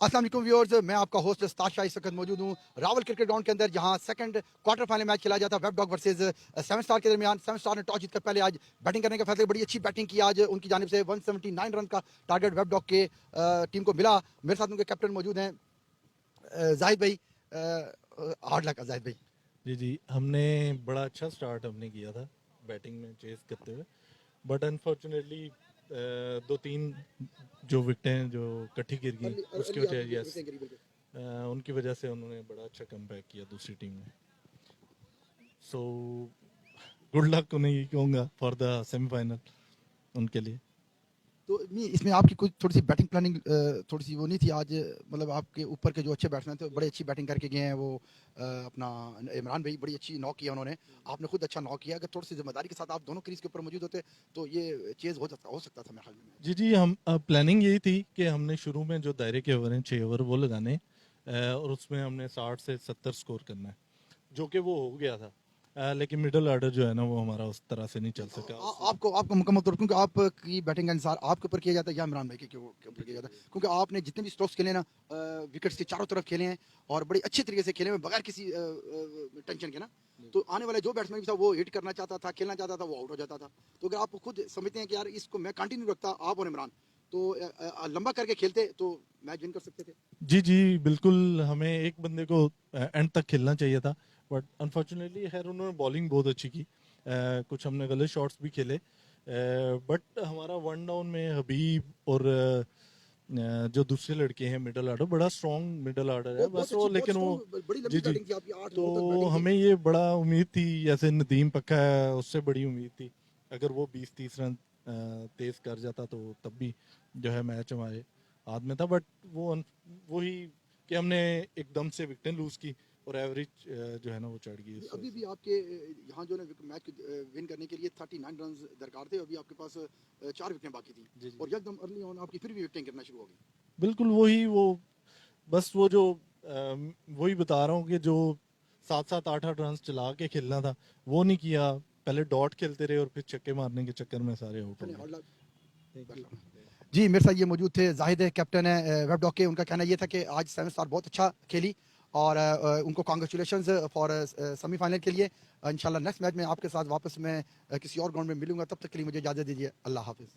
अस्सलाम वालेकुम व्यूअर्स, मैं आपका होस्ट उस्ताद शाह इस वक्त मौजूद हूँ रावल क्रिकेट ग्राउंड के अंदर, जहां सेकंड क्वार्टर फाइनल मैच खेला जाता है web dog versus seven star के दरमियान। सेवन स्टार ने टॉस जीतकर पहले आज बैटिंग करने का फैसला, बड़ी अच्छी बैटिंग की आज उनकी जानिब से। 179 रन का टारगेट वेब डॉग के टीम को मिला। मेरे साथ उनके कैप्टन मौजूद हैं जाहिद भाई। हार्ड लक जाहिद भाई। जी जी, हमने बड़ा अच्छा स्टार्ट हमने किया था बैटिंग में चेस करते हुए, बट अनफॉर्चुनेटली दो तीन जो विकेटें जो इकट्ठी गिर गई उसकी वजह उनकी वजह से उन्होंने बड़ा अच्छा कमबैक किया दूसरी टीम ने। सो गुड लक उन्हें ही कहूँगा फॉर द सेमीफाइनल उनके लिए। तो नहीं, इसमें आपकी कुछ थोड़ी सी बैटिंग प्लानिंग थोड़ी सी वो नहीं थी आज? मतलब आपके ऊपर के जो अच्छे बैट्समैन थे बड़ी अच्छी बैटिंग करके गए हैं। वो अपना इमरान भाई बड़ी अच्छी नॉक किया उन्होंने, आपने खुद अच्छा नॉक किया। अगर थोड़ी सी जिम्मेदारी के साथ आप दोनों क्रीज के ऊपर मौजूद होते तो ये चेज हो सकता था मेरे ख्याल में। जी जी, हम प्लानिंग यही थी कि हमने शुरू में जो दायरे के ओवर हैं 6 ओवर वो लगाने, और उसमें हमने 60 से 70 स्कोर करना है, जो कि वो हो गया था। लेकिन मिडल ऑर्डर जो है ना वो हमारा उस तरह से नहीं चल सका। आपको आपको मुकम्मल तौर पर, क्योंकि आपकी बैटिंग का इंतजार आपके ऊपर किया जाता है या इमरान भाई के ऊपर किया जाता है? क्योंकि आपने जितने भी स्ट्रोक्स खेले ना विकेट्स के चारों तरफ खेले हैं और बड़े अच्छे तरीके से खेले हैं बगैर किसी टेंशन के ना। तो आने वाले जो बैट्समैन भी था वो हिट करना चाहता था, खेलना चाहता था, वो आउट हो जाता था। तो अगर आप खुद समझते हैं कि यार इसको मैं कंटिन्यू रखता, आप और इमरान तो लंबा करके खेलते तो मैच विन कर सकते थे। जी जी बिल्कुल, हमें एक बंदे को एंड तक खेलना चाहिए था, बट अनफॉर्चुनेटली खैर उन्होंने बॉलिंग बहुत अच्छी की। कुछ हमने गलत शॉट्स भी खेले, बट हमारा वन डाउन में हबीब और जो दूसरे लड़के हैं मिडल ऑर्डर, बड़ा स्ट्रॉन्ग मिडल ऑर्डर है बस वो, बहुत लेकिन वो स्ट्रॉन्ग, बड़ी लंबी जी जी। बैटिंग थी आपकी, 8 तो ओवर तक बैटिंग थी। हमें ये बड़ा उम्मीद थी, जैसे नदीम पक्का है उससे बड़ी उम्मीद थी, अगर वो 20-30 रन तेज कर जाता तो तब भी जो है मैच हमारे हाथ में था। बट वही कि हमने एकदम से विकेटें लूज की और एवरेज जो है ना वो चढ़ गई इस वजह अभी से। भी आपके यहाँ जो है मैच विन करने के लिए 39 रन दरकार थे। अभी आपके पास 4 विकेटें बाकी थी जी जी और एकदम अर्ली ऑन आपकी फिर भी विकेटें गिरना शुरू हो गई। बिल्कुल वही, वो बस वो जो वही बता रहा हूँ कि जो 7-7 8-8 रन चला के खेलना था वो नहीं किया। पहले डॉट खेलते रहे और फिर छक्के मारने के चक्कर में सारे आउट हो चलिए, गए। Hard luck. Thank you. जी, मेरे साथ ये मौजूद थे जाहिद है, कैप्टन है वेब डॉग के। उनका कहना ये था कि आज सेवन स्टार बहुत अच्छा खेली और उनको कॉन्ग्रेचुलेशंस फॉर सेमीफाइनल के लिए। इंशाल्लाह नेक्स्ट मैच में आपके साथ वापस मैं किसी और ग्राउंड में मिलूंगा। तब तक के लिए मुझे इजाज़त दीजिए। अल्लाह हाफिज़।